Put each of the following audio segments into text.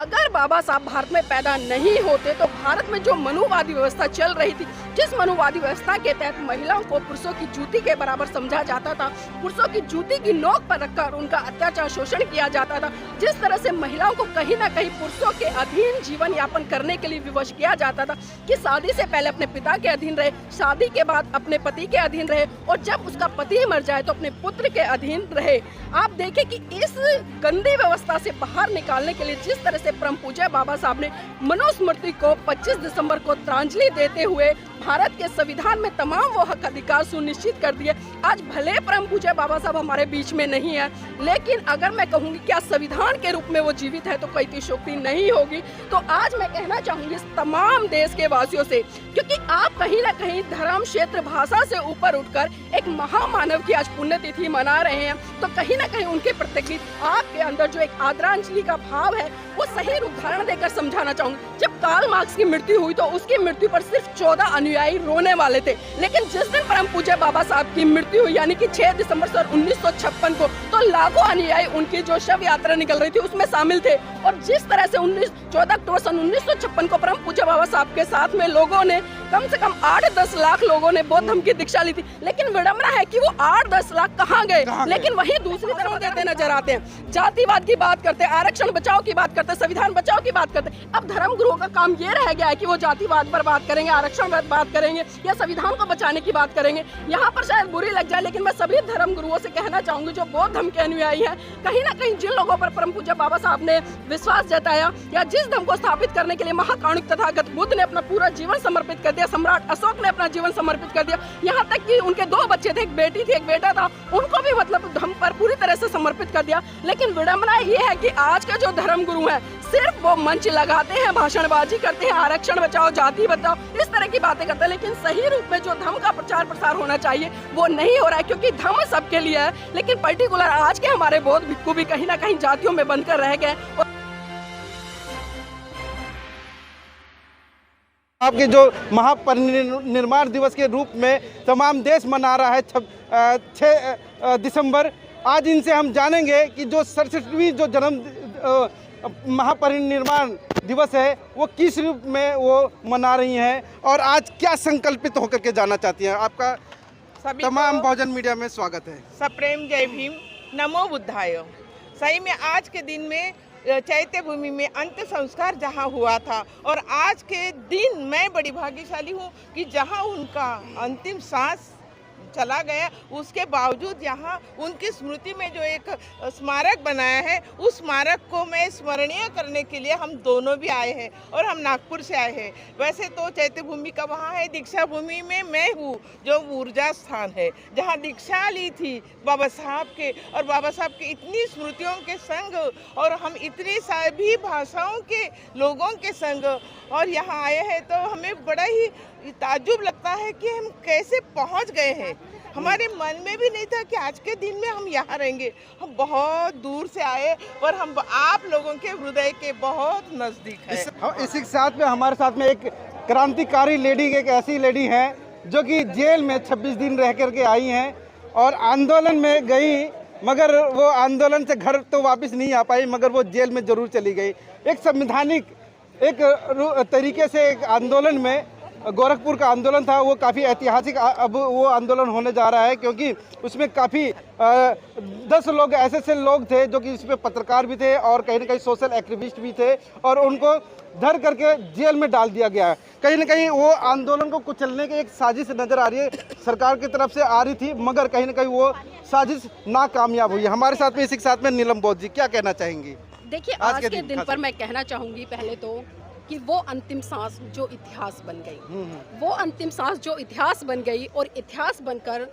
अगर बाबा साहब भारत में पैदा नहीं होते तो भारत में जो मनुवादी व्यवस्था चल रही थी, जिस मनुवादी व्यवस्था के तहत महिलाओं को पुरुषों की जूती के बराबर समझा जाता था, पुरुषों की जूती की नोक पर रखकर उनका अत्याचार शोषण किया जाता था, जिस तरह से महिलाओं को कहीं ना कहीं पुरुषों के अधीन जीवन यापन करने के लिए विवश किया जाता था कि शादी से पहले अपने पिता के अधीन रहे, शादी के बाद अपने पति के अधीन रहे और जब उसका पति मर जाए तो अपने पुत्र के अधीन रहे। आप देखें कि इस गंदी व्यवस्था से बाहर निकालने के लिए जिस तरह से परम पूज्य बाबा साहब ने मनुस्मृति को 25 दिसंबर को श्रद्धांजलि देते हुए भारत के संविधान में तमाम वो हक अधिकार सुनिश्चित कर दिए। आज भले परम पूज्य बाबा साहब हमारे बीच में नहीं है, लेकिन अगर मैं कहूँगी क्या संविधान के रूप में वो जीवित है तो कोई अतिशयोक्ति नहीं होगी। तो आज मैं कहना चाहूँगी तमाम देश के वासियों से, क्योंकि आप कहीं ना कहीं धर्म, क्षेत्र, भाषा से ऊपर उठकर एक महामानव की आज पुण्यतिथि मना रहे हैं, तो कहीं ना कहीं उनके प्रति आपके अंदर जो एक आदरांजलि का भाव है वो सही उदाहरण देकर समझाना चाहूँगी। जब कार्ल मार्क्स की मृत्यु हुई तो उसकी मृत्यु पर सिर्फ 14 अनुयायी रोने वाले थे, लेकिन जिस दिन परम पूज्य बाबा साहब की मृत्यु हुई यानी कि 6 दिसंबर 1956 को, तो लाखों अनुयायी उनकी जो शव यात्रा निकल रही थी उसमें शामिल थे। और जिस तरह से 14 अक्टूबर 1956 को परम पूज्य बाबा साहब के साथ में लोगों ने कम से कम 8-10 लाख लोगों ने बौद्ध धर्म की दीक्षा ली थी, लेकिन विडंबना है कि वो 8-10 लाख कहाँ गए। लेकिन वहीं दूसरी तरफ देते नजर आते हैं, जातिवाद की बात करते हैं, आरक्षण बचाओ की बात करते हैं, संविधान बचाओ की बात करते हैं। अब धर्म गुरुओं का काम ये रह गया है कि वो जातिवाद पर बात करेंगे, आरक्षण पर बात करेंगे या संविधान को बचाने की बात करेंगे। यहाँ पर शायद बुरी लग जाए, लेकिन मैं सभी धर्म गुरुओं से कहना चाहूंगी जो बौद्ध धर्म के अनुयायी हैं, कहीं ना कहीं जिन लोगों पर परम पूज्य बाबा साहब ने विश्वास जताया या जिस धर्म को स्थापित करने के लिए महाकारुणिक तथागत बुद्ध ने अपना पूरा जीवन समर्पित कर दिया, सम्राट अशोक ने अपना जीवन समर्पित कर दिया, यहाँ तक कि उनके 2 बच्चे थे, एक बेटी थी एक बेटा था, उनको भी मतलब धर्म पर पूरी तरह से समर्पित कर दिया। लेकिन विडंबना ये है कि आज के जो धर्म गुरु हैं सिर्फ वो मंच लगाते हैं, भाषणबाजी करते हैं, आरक्षण बचाओ, जाति बचाओ, इस तरह की बातें करते हैं, लेकिन सही रूप में जो धर्म का प्रचार प्रसार होना चाहिए वो नहीं हो रहा है, क्योंकि धर्म सबके लिए है, लेकिन पर्टिकुलर आज के हमारे बौद्ध भिक्खु भी कहीं ना कहीं जातियों में बनकर रह गए। आपके जो महापरिनिर्वाण दिवस के रूप में तमाम देश मना रहा है 6 दिसंबर। आज इनसे हम जानेंगे कि जो 67वीं जो जन्म महापरिनिर्वाण दिवस है वो किस रूप में वो मना रही हैं और आज क्या संकल्पित होकर के जाना चाहती हैं। आपका तमाम बहुजन मीडिया में स्वागत है। सप्रेम जय भीम, नमो बुद्धाय। सही में आज के दिन में चैत्य भूमि में अंत्य संस्कार जहां हुआ था और आज के दिन मैं बड़ी भाग्यशाली हूं कि जहां उनका अंतिम सांस चला गया, उसके बावजूद यहाँ उनकी स्मृति में जो एक स्मारक बनाया है उस स्मारक को मैं स्मरणीय करने के लिए हम दोनों भी आए हैं और हम नागपुर से आए हैं। वैसे तो चैत्य भूमि का वहाँ है, दीक्षा भूमि में मैं हूँ जो ऊर्जा स्थान है जहाँ दीक्षा ली थी बाबा साहब के, और बाबा साहब की इतनी स्मृतियों के संग और हम इतनी सभी भाषाओं के लोगों के संग और यहाँ आए हैं, तो हमें बड़ा ही ताज्जुब लगता है कि हम कैसे पहुँच गए हैं। हमारे मन में भी नहीं था कि आज के दिन में हम यहाँ रहेंगे। हम बहुत दूर से आए और हम आप लोगों के हृदय के बहुत नज़दीक है। इसी के साथ में हमारे साथ में एक क्रांतिकारी लेडी, एक ऐसी लेडी है जो कि जेल में 26 दिन रह करके आई हैं और आंदोलन में गई, मगर वो आंदोलन से घर तो वापस नहीं आ पाई, मगर वो जेल में ज़रूर चली गई। एक संवैधानिक एक तरीके से एक आंदोलन में गोरखपुर का आंदोलन था, वो काफ़ी ऐतिहासिक अब वो आंदोलन होने जा रहा है, क्योंकि उसमें काफ़ी 10 लोग ऐसे लोग थे जो कि इसमें पत्रकार भी थे और कहीं ना कहीं सोशल एक्टिविस्ट भी थे और उनको धर करके जेल में डाल दिया गया है। कहीं ना कहीं वो आंदोलन को कुचलने की एक साजिश नज़र आ रही है, सरकार की तरफ से आ रही थी, मगर कहीं ना कहीं वो साजिश नाकामयाब हुई है। हमारे साथ में इसी के साथ में नीलम बौद्ध जी, क्या कहना चाहेंगी? देखिए, आज के दिन पर मैं कहना चाहूँगी पहले तो कि वो अंतिम सांस जो इतिहास बन गई, वो अंतिम सांस जो इतिहास बन गई और इतिहास बनकर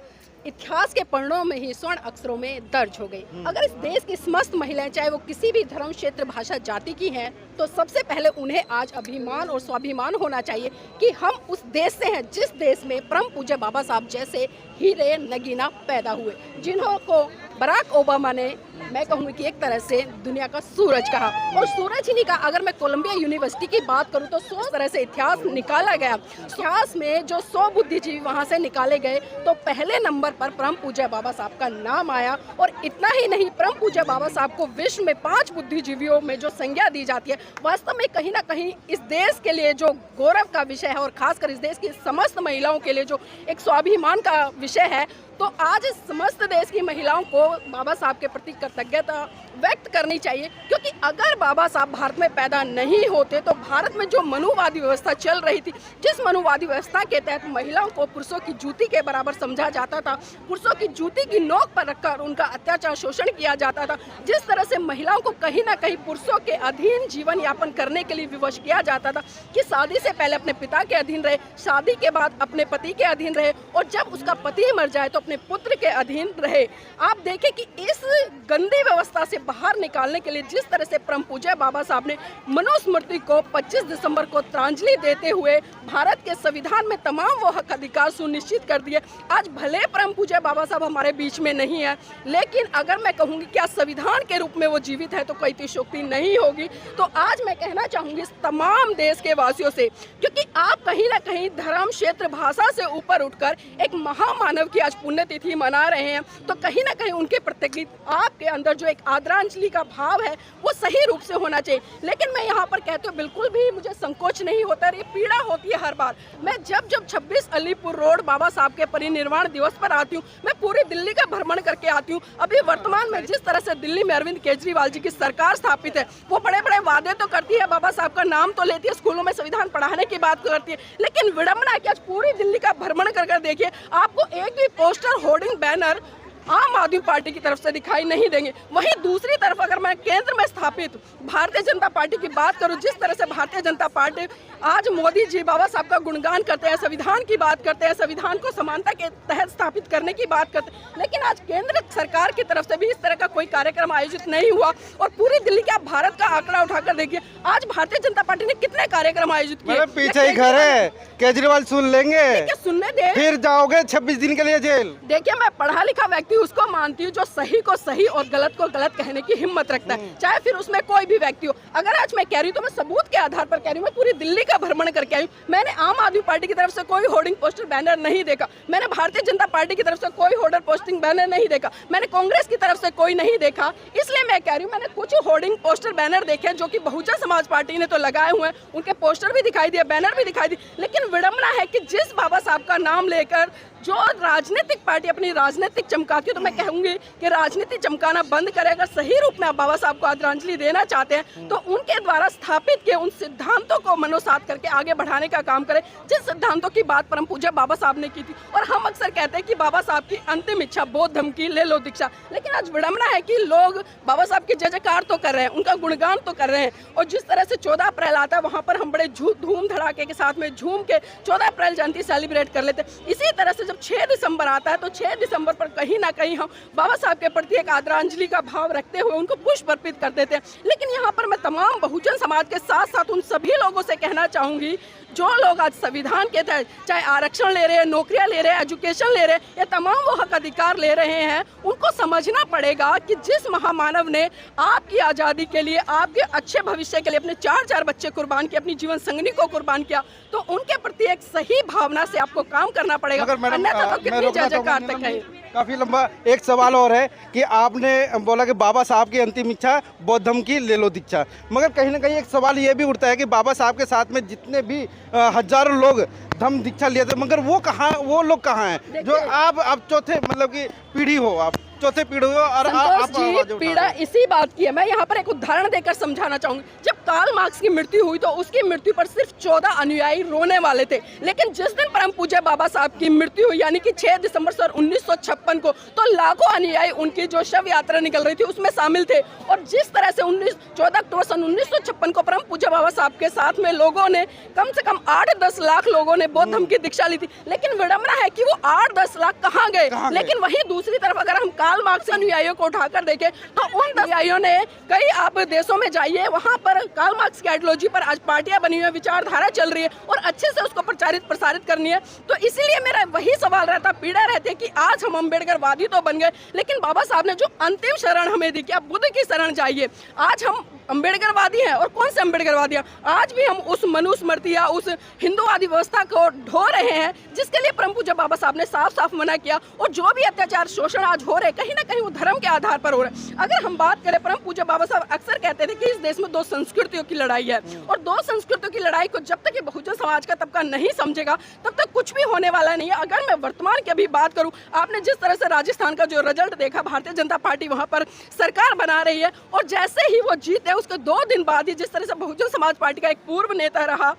इतिहास के पन्नों में ही स्वर्ण अक्षरों में दर्ज हो गई। अगर इस देश की समस्त महिलाएं चाहे वो किसी भी धर्म, क्षेत्र, भाषा, जाति की हैं, तो सबसे पहले उन्हें आज अभिमान और स्वाभिमान होना चाहिए कि हम उस देश से हैं जिस देश में परम पूज्य बाबा साहब जैसे हीरे नगीना पैदा हुए, जिन्हों को बराक ओबामा ने, मैं कहूँगी कि एक तरह से दुनिया का सूरज कहा, और सूरज ही नहीं कहा। अगर मैं कोलंबिया यूनिवर्सिटी की बात करूँ तो 100 तरह से इतिहास निकाला गया। इतिहास में जो 100 बुद्धिजीवी वहाँ से निकाले गए तो पहले नंबर पर परम पूज्य बाबा साहब का नाम आया। और इतना ही नहीं, परम पूज्य बाबा साहब को विश्व में 5 बुद्धिजीवियों में जो संज्ञा दी जाती है, वास्तव में कहीं ना कहीं इस देश के लिए जो गौरव का विषय है और खासकर इस देश की समस्त महिलाओं के लिए जो एक स्वाभिमान का विषय है, तो आज इस समस्त देश की महिलाओं को बाबा साहब के प्रति कृतज्ञता व्यक्त करनी चाहिए। क्योंकि अगर बाबा साहब भारत में पैदा नहीं होते तो भारत में जो मनुवादी व्यवस्था चल रही थी, जिस मनुवादी व्यवस्था के तहत महिलाओं को पुरुषों की जूती के बराबर समझा जाता था, पुरुषों की जूती की नोक पर रखकर उनका अत्याचार शोषण किया जाता था, जिस तरह से महिलाओं को कहीं ना कहीं पुरुषों के अधीन जीवन यापन करने के लिए विवश किया जाता था कि शादी से पहले अपने पिता के अधीन रहे, शादी के बाद अपने पति के अधीन रहे, और जब उसका पति मर जाए तो अपने पुत्र के अधीन रहे। आप देखें कि इस गंदी व्यवस्था से बाहर निकालने के लिए जिस तरह से परम पूज्य बाबा साहब ने मनुस्मृति को 25 दिसंबर को तिलांजलि देते हुए भारत के संविधान में तमाम वो हक अधिकार सुनिश्चित कर दिए। आज भले परम पूज्य बाबा साहब हमारे बीच में नहीं है, लेकिन अगर मैं कहूँगी क्या संविधान के रूप में वो जीवित है तो कोई अतिशयोक्ति नहीं होगी। तो आज मैं कहना चाहूँगी तमाम देश के वासियों से, क्योंकि आप कहीं ना कहीं धर्म, क्षेत्र, भाषा से ऊपर उठकर एक महामानव की आज पुण्यतिथि मना रहे हैं, तो कहीं ना कहीं उनके प्रति आपके अंदर जो एक आदरांजलि का भाव है वो सही रूप से होना चाहिए। लेकिन मैं यहाँ पर कहते हुए बिल्कुल भी मुझे संकोच नहीं होता, ये पीड़ा होती है हर बार। मैं जब 26 अलीपुर रोड बाबा साहब के परिनिर्वाण दिवस पर आती हूँ, मैं पूरी दिल्ली का भ्रमण करके आती हूँ। अभी वर्तमान में जिस तरह से दिल्ली में अरविंद केजरीवाल जी की सरकार स्थापित है, वो बड़े बड़े वादे तो करती है, बाबा साहब का नाम तो लेती है, स्कूलों में संविधान पढ़ाने की बात करती है, लेकिन विडंबना है कि आज पूरी दिल्ली का भ्रमण कर देखिए, आपको एक भी पोस्टर, होर्डिंग, बैनर आम आदमी पार्टी की तरफ से दिखाई नहीं देंगे। वहीं दूसरी तरफ अगर मैं केंद्र में स्थापित भारतीय जनता पार्टी की बात करूं, जिस तरह से भारतीय जनता पार्टी आज मोदी जी बाबा साहब का गुणगान करते हैं, संविधान की बात करते हैं, संविधान को समानता के तहत स्थापित करने की बात करते हैं, लेकिन आज केंद्र सरकार की तरफ से भी इस तरह का कोई कार्यक्रम आयोजित नहीं हुआ। और पूरी दिल्ली का भारत का आंकड़ा उठाकर देखिए, आज भारतीय जनता पार्टी ने कितने कार्यक्रम आयोजित किए। पीछे ही घर है, केजरीवाल सुन लेंगे, सुनने दे, फिर जाओगे 26 दिन के लिए जेल। देखिए, मैं पढ़ा लिखा व्यक्ति उसको मानती हूँ जो सही को सही और गलत को गलत कहने की हिम्मत रखता है, चाहे फिर उसमें कोई भी व्यक्ति हो। अगर आज मैं कह रही हूँ तो मैं सबूत के आधार पर कह रही हूँ। मैं पूरी दिल्ली का भ्रमण करके आई हूँ, मैंने आम आदमी पार्टी की तरफ से कोई होर्डिंग, पोस्टर, बैनर नहीं देखा, मैंने भारतीय जनता पार्टी की तरफ से कोई होर्डर, पोस्टिंग, बैनर नहीं देखा, मैंने कांग्रेस की तरफ से कोई नहीं देखा। इसलिए मैं कह रही हूँ, मैंने कुछ होर्डिंग, पोस्टर, बैनर देखे जो कि बहुजन समाज पार्टी ने तो लगाए हुए हैं, उनके पोस्टर भी दिखाई दिए, बैनर भी दिखाई दी, लेकिन विडंबना है कि जिस बाबा साहब का नाम लेकर जो राजनीतिक पार्टी अपनी राजनीतिक चमकाती है, तो मैं कहूंगी कि राजनीति चमकाना बंद करे। अगर सही रूप में आप बाबा साहब को आदरांजलि देना चाहते हैं तो उनके द्वारा स्थापित किए उन सिद्धांतों को मनोसात करके आगे बढ़ाने का काम करें, जिस सिद्धांतों की बात परम पूज्य बाबा साहब ने की थी। और हम अक्सर कहते हैं कि बाबा साहब की अंतिम इच्छा बौद्ध धर्म की, ले लो दीक्षा, लेकिन आज विडंबना है कि लोग बाबा साहब की जय जयकार तो कर रहे हैं, उनका गुणगान तो कर रहे हैं, और जिस तरह से 14 अप्रैल आता है वहाँ पर हम बड़े धूम धड़ाके के साथ में झूम के 14 अप्रैल जयंती सेलिब्रेट कर लेते हैं। इसी तरह से जब 6 दिसंबर आता है तो 6 दिसंबर पर कहीं ना कहीं हम बाबा साहब के प्रति एक आदरांजलि का भाव रखते हुए उनको पुष्प अर्पित कर देते हैं। लेकिन यहाँ पर मैं तमाम बहुजन समाज के साथ साथ उन सभी लोगों से कहना चाहूँगी जो लोग आज संविधान के तहत चाहे आरक्षण ले रहे हैं, नौकरियां ले रहे हैं, एजुकेशन ले रहे हैं, ये तमाम वो हक अधिकार ले रहे हैं, उनको समझना पड़ेगा कि जिस महामानव ने आपकी आज़ादी के लिए, आपके अच्छे भविष्य के लिए अपने 4 बच्चे कुर्बान किए, अपनी जीवन संगनी को कुर्बान किया, तो उनके प्रति एक सही भावना से आपको काम करना पड़ेगा, अन्यथा तो कितनी जय जयकार तक है। काफी लंबा एक सवाल और है कि आपने बोला कि बाबा साहब की अंतिम इच्छा बौद्ध धर्म की, ले लो दीक्षा, मगर कहीं ना कहीं एक सवाल ये भी उठता है कि बाबा साहब के साथ में जितने भी हजारों लोग धर्म दीक्षा लिए थे, मगर वो कहाँ, वो लोग कहाँ हैं जो आप चौथे मतलब की पीढ़ी हो, आप चौथे पीढ़ी हो और आप पीड़ा इसी बात की है। मैं यहाँ पर एक उदाहरण देकर समझाना चाहूंगी। जब कार्ल मार्क्स की मृत्यु हुई तो उसकी मृत्यु पर सिर्फ 14 अनुयायी रोने वाले थे, लेकिन जिस दिन परम पूज्य बाबा साहब की मृत्यु हुई यानी कि 6 दिसंबर 1956 को, तो लाखों अनुयायी उनकी जो शव यात्रा निकल रही थी उसमें शामिल थे। और जिस तरह से 14 अक्टूबर 1956 को परम पूज्य बाबा साहब के साथ में लोगों ने कम से कम 8-10 लाख लोगों ने बौद्ध धर्म की दीक्षा ली थी, लेकिन विडंबना है कि वो 8-10 लाख कहाँ गए। लेकिन वहीं दूसरी तरफ अगर हम कार्ल मार्क्स के अनुयायियों को उठाकर देखें तो उन अनुयायियों ने कई आप देशों में जाइए, वहाँ पर कार्ल मार्क्स की आइडियोलॉजी पर आज पार्टियां बनी हुई है, विचारधारा चल रही है और अच्छे से उसको प्रसारित करनी है। तो इसीलिए मेरा वही सवाल रहता, पीड़ा रहती है कि आज हम अम्बेडकरवादी तो बन गए, लेकिन बाबा साहब ने जो अंतिम शरण हमें दी कि आप बुद्ध की शरण जाइए। आज हम अम्बेडकरवादी हैं और कौन से अम्बेडकरवादी हैं? आज भी हम उस मनुस्मृति या उस हिंदूवादी व्यवस्था को ढो रहे हैं जिसके लिए परम पूज्य बाबा साहब ने साफ साफ मना किया। और जो भी अत्याचार शोषण आज हो रहे कहीं ना कहीं वो धर्म के आधार पर हो रहे हैं। अगर हम बात करें, परम पूज्य बाबा साहब अक्सर कहते थे कि इस देश में दो संस्कृतियों की लड़ाई है और दो संस्कृतियों की लड़ाई को जब तक ये बहुजन समाज का तबका नहीं समझेगा तब तक कुछ भी होने वाला नहीं है। अगर मैं वर्तमान की अभी बात करूं, आपने जिस तरह से राजस्थान का जो रिजल्ट देखा, भारतीय जनता पार्टी वहां पर सरकार बना रही है और जैसे ही वो जीते उसके 2 दिन बाद ही जिस तरह से बहुजन समाज पार्टी का एक पूर्व नेता रहा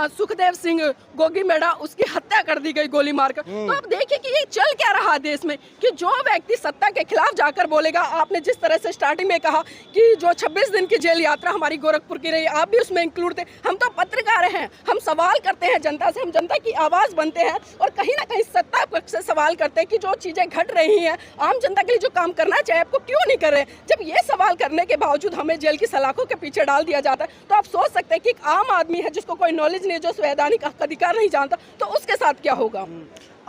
सुखदेव सिंह गोगी मेड़ा, उसकी हत्या कर दी गई गोली मारकर। तो आप देखिए कि ये चल क्या रहा देश में कि जो व्यक्ति सत्ता के खिलाफ जाकर बोलेगा, आपने जिस तरह से स्टार्टिंग में कहा कि जो 26 दिन की जेल यात्रा हमारी गोरखपुर की रही, आप भी उसमें इंक्लूड थे। हम तो पत्रकार हैं, हम सवाल करते हैं जनता से, हम जनता की आवाज बनते हैं और कहीं ना कहीं सत्ता पक्ष से सवाल करते हैं कि जो चीजें घट रही हैं आम जनता के लिए जो काम करना चाहिए आपको क्यों नहीं कर रहे। जब ये सवाल करने के बावजूद हमें जेल की सलाखों के पीछे डाल दिया जाता है तो आप सोच सकते हैं कि एक आम आदमी है जिसको कोई नॉलेज नहीं, जो संवैधानिक हक अधिकार नहीं जानता, तो उसके साथ क्या होगा।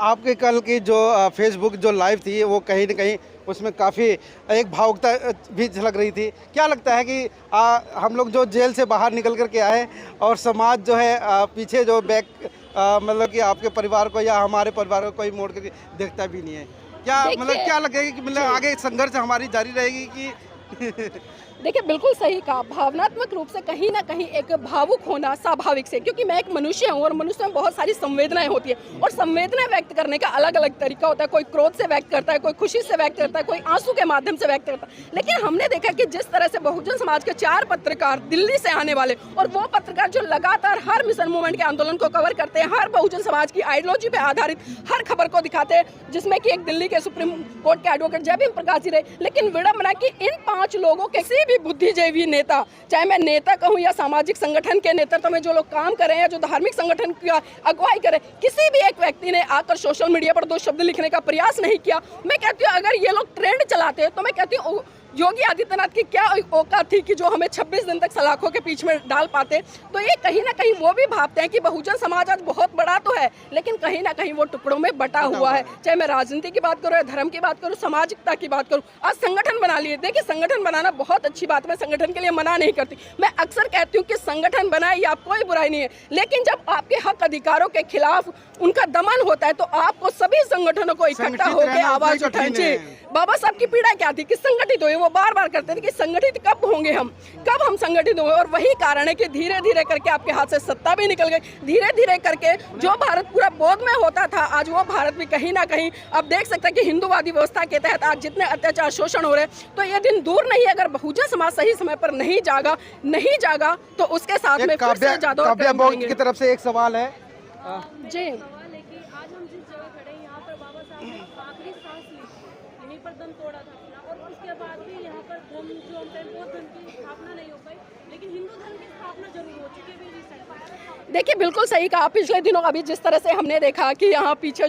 आपके कल की जो फेसबुक जो लाइव थी वो कहीं ना कहीं उसमें काफ़ी एक भावुकता भी झलक रही थी। क्या लगता है कि हम लोग जो जेल से बाहर निकल कर के आए और समाज जो है पीछे जो बैक मतलब कि आपके परिवार को या हमारे परिवार को कोई मोड़ कर देखता भी नहीं है, क्या मतलब क्या लगेगा कि मतलब आगे संघर्ष हमारी जारी रहेगी कि देखिए बिल्कुल सही कहा, भावनात्मक रूप से कहीं ना कहीं एक भावुक होना स्वाभाविक से, क्योंकि मैं एक मनुष्य हूँ और मनुष्य में बहुत सारी संवेदनाएं होती है और संवेदनाएं व्यक्त करने का अलग अलग तरीका होता है। कोई क्रोध से व्यक्त करता है, कोई खुशी से व्यक्त करता है, कोई आंसू के माध्यम से व्यक्त करता है। लेकिन हमने देखा कि जिस तरह से बहुजन समाज के 4 पत्रकार दिल्ली से आने वाले और वो पत्रकार जो लगातार हर मिशन मूवमेंट के आंदोलन को कवर करते हैं, हर बहुजन समाज की आइडियोलॉजी पे आधारित हर खबर को दिखाते हैं, जिसमें कि एक दिल्ली के सुप्रीम कोर्ट के एडवोकेट जयभीम प्रकाश जी रहे। लेकिन विडंबना की इन 5 लोगों के किसी भी बुद्धिजीवी नेता, चाहे मैं नेता कहूं या सामाजिक संगठन के नेतृत्व में जो लोग काम कर रहे हैं, जो धार्मिक संगठन की अगुवाई करे, किसी भी एक व्यक्ति ने आकर सोशल मीडिया पर 2 शब्द लिखने का प्रयास नहीं किया। मैं कहती हूँ अगर ये लोग ट्रेंड चलाते तो मैं कहती हूँ योगी आदित्यनाथ की क्या औकात थी कि जो हमें 26 दिन तक सलाखों के बीच में डाल पाते। तो ये कहीं ना कहीं वो भी भावते हैं कि बहुजन समाज आज बहुत बड़ा तो है लेकिन कहीं ना कहीं वो टुकड़ों में बटा हुआ है। चाहे मैं राजनीति की बात करूँ या धर्म की बात करूँ, सामाजिकता की बात करूँ, आज संगठन बना लिए। देखिए संगठन बनाना बहुत अच्छी बात है, मैं संगठन के लिए मना नहीं करती। मैं अक्सर कहती हूँ कि संगठन बनाए या कोई बुराई नहीं है, लेकिन जब आपके हक अधिकारों के खिलाफ उनका दमन होता है तो आपको सभी संगठनों को इकट्ठा होकर आवाज उठानी चाहिए। बाबा साहब की पीड़ा क्या थी कि संगठित हुए, वो बार बार करते थे कि संगठित कब होंगे हम, कब हम संगठित होंगे। और वही कारण है कि धीरे धीरे करके आपके हाथ से सत्ता भी निकल गई, धीरे धीरे करके जो भारत पूरा बोध में होता था आज वो भारत भी कहीं ना कहीं आप देख सकते हैं कि हिंदूवादी व्यवस्था के तहत आज जितने अत्याचार शोषण हो रहे हैं। तो ये दिन दूर नहीं है, अगर बहुजन समाज सही समय पर नहीं जागा तो उसके साथ में फिर से ज्यादा की तरफ से एक सवाल है जी। आज हम जिस जगह खड़े हैं यहाँ पर बाबा साहब ने आखिरी सांस ली, यहीं पर दम तोड़ा था अपना, और उसके बाद भी यहाँ पर धर्म जो बौद्ध धर्म की स्थापना नहीं हो पाई, लेकिन हिंदू धर्म की स्थापना जरूर हो चुकी है। देखिए बिल्कुल सही कहा, पिछले दिनों अभी जिस तरह से हमने देखा कि यहाँ पीछे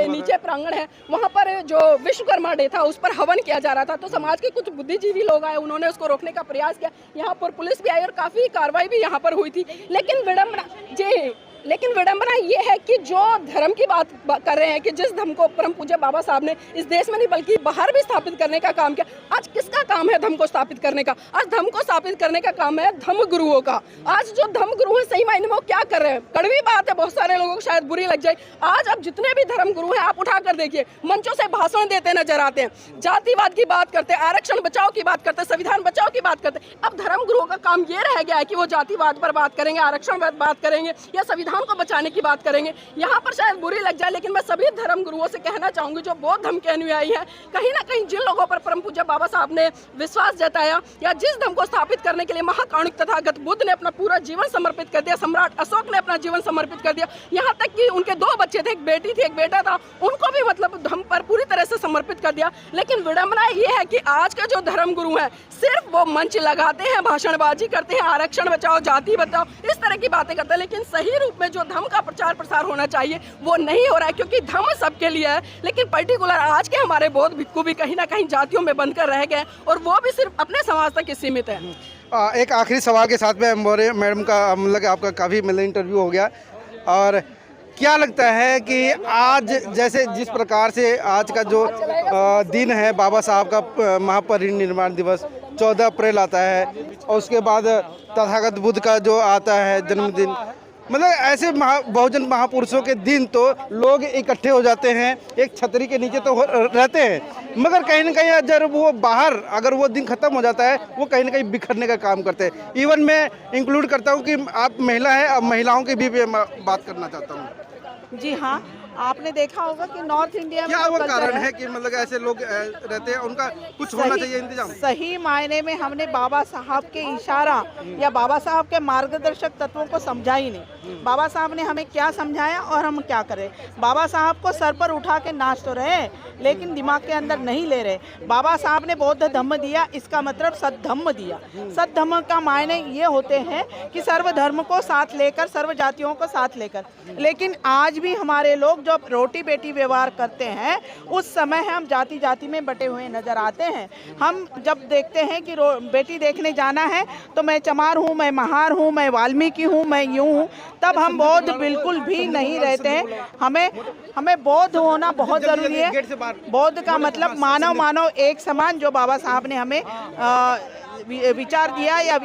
नीचे प्रांगण है वहाँ पर जो विश्वकर्मा डे था उस पर हवन किया जा रहा था। तो समाज के कुछ बुद्धिजीवी लोग आए, उन्होंने उसको रोकने का प्रयास किया, यहाँ पर पुलिस भी आई और काफी कार्रवाई भी यहाँ पर हुई थी। लेकिन विडंबना ये है कि जो धर्म की बात कर रहे हैं कि जिस धर्म को परम पूज्य बाबा साहब ने इस देश में नहीं बल्कि बाहर भी स्थापित करने का काम किया, आज किसका काम है धर्म को स्थापित करने का? आज धर्म को स्थापित करने का काम है धर्म गुरुओं का। आज जो धर्म गुरु है सही मायने में वो क्या कर रहे हैं? कड़वी बात है, बहुत सारे लोगों को शायद बुरी लग जाए। आज अब जितने भी धर्म गुरु हैं आप उठा कर देखिए, मंचों से भाषण देते नजर आते हैं, जातिवाद की बात करते हैं, आरक्षण बचाओ की बात करते हैं, संविधान बचाओ की बात करते हैं। अब धर्म गुरुओं का काम ये रह गया है कि वो जातिवाद पर बात करेंगे, आरक्षण पर बात करेंगे या संविधान को बचाने की बात करेंगे। यहाँ पर शायद बुरी लग जाए, लेकिन मैं सभी धर्म गुरुओं से कहना चाहूंगी जो बौद्ध धर्म के अनुयायी हैं, कहीं ना कहीं जिन लोगों पर परम पूज्य बाबा साहब ने विश्वास जताया या जिस धर्म को स्थापित करने के लिए महाकारुणिक तथागत बुद्ध ने अपना पूरा जीवन समर्पित कर दिया, सम्राट अशोक ने अपना जीवन समर्पित कर दिया, यहाँ तक कि उनके 2 बच्चे थे, एक बेटी थी एक बेटा था, उनको भी मतलब धर्म पर पूरी तरह से समर्पित कर दिया। लेकिन विडंबना ये है कि आज के जो धर्म गुरु हैं सिर्फ वो मंच लगाते हैं, भाषणबाजी करते हैं, आरक्षण बचाओ, जाति बचाओ, इस तरह की बातें करते हैं, लेकिन सही रूप रूप में जो धर्म का प्रचार प्रसार होना चाहिए वो नहीं हो रहा है, क्योंकि धर्म सबके लिए है, लेकिन पर्टिकुलर आज के हमारे बौद्ध भिक्खु भी कहीं ना कहीं जातियों में बनकर रह गए और वो भी सिर्फ अपने समाज तक ही सीमित है। एक आखिरी सवाल के साथ में मैडम का मतलब आपका काफ़ी मतलब इंटरव्यू हो गया, और क्या लगता है कि आज जैसे जिस प्रकार से आज का जो दिन है बाबा साहब का महापरिनिर्वाण दिवस 14 अप्रैल आता है, और उसके बाद तथागत बुद्ध का जो आता है जन्मदिन, मतलब ऐसे बहुजन महापुरुषों के दिन तो लोग इकट्ठे हो जाते हैं, एक छतरी के नीचे तो रहते हैं, मगर कहीं ना कहीं जब वो बाहर अगर वो दिन खत्म हो जाता है वो कहीं ना कहीं बिखरने का काम करते हैं। इवन मैं इंक्लूड करता हूँ कि आप महिला हैं, अब महिलाओं की भी बात करना चाहता हूँ। जी हाँ, आपने देखा होगा कि नॉर्थ इंडिया में क्या वो कारण है कि मतलब ऐसे लोग रहते हैं, उनका कुछ होना चाहिए इंतजाम? सही मायने में हमने बाबा साहब के इशारा या बाबा साहब के मार्गदर्शक तत्वों को समझा ही नहीं। बाबा साहब ने हमें क्या समझाया और हम क्या करें। बाबा साहब को सर पर उठा के नाच तो रहे लेकिन दिमाग के अंदर नहीं ले रहे। बाबा साहब ने बौद्ध धम्म दिया, इसका मतलब सद्धम्म दिया। सद्धम्म का मायने ये होते हैं कि सर्वधर्म को साथ लेकर, सर्व जातियों को साथ लेकर। लेकिन आज भी हमारे लोग जब रोटी बेटी व्यवहार करते हैं उस समय हम जाति जाति में बटे हुए नजर आते हैं। हम जब देखते हैं कि बेटी देखने जाना है तो मैं चमार हूँ, मैं महार हूँ, मैं वाल्मीकि हूँ, मैं यूँ हूँ, तब हम बौद्ध बिल्कुल भी नहीं रहते हैं। हमें बौद्ध होना बहुत ज़रूरी है। बौद्ध का मतलब मानव मानव एक समान, जो बाबा साहब ने हमें विचार दिया या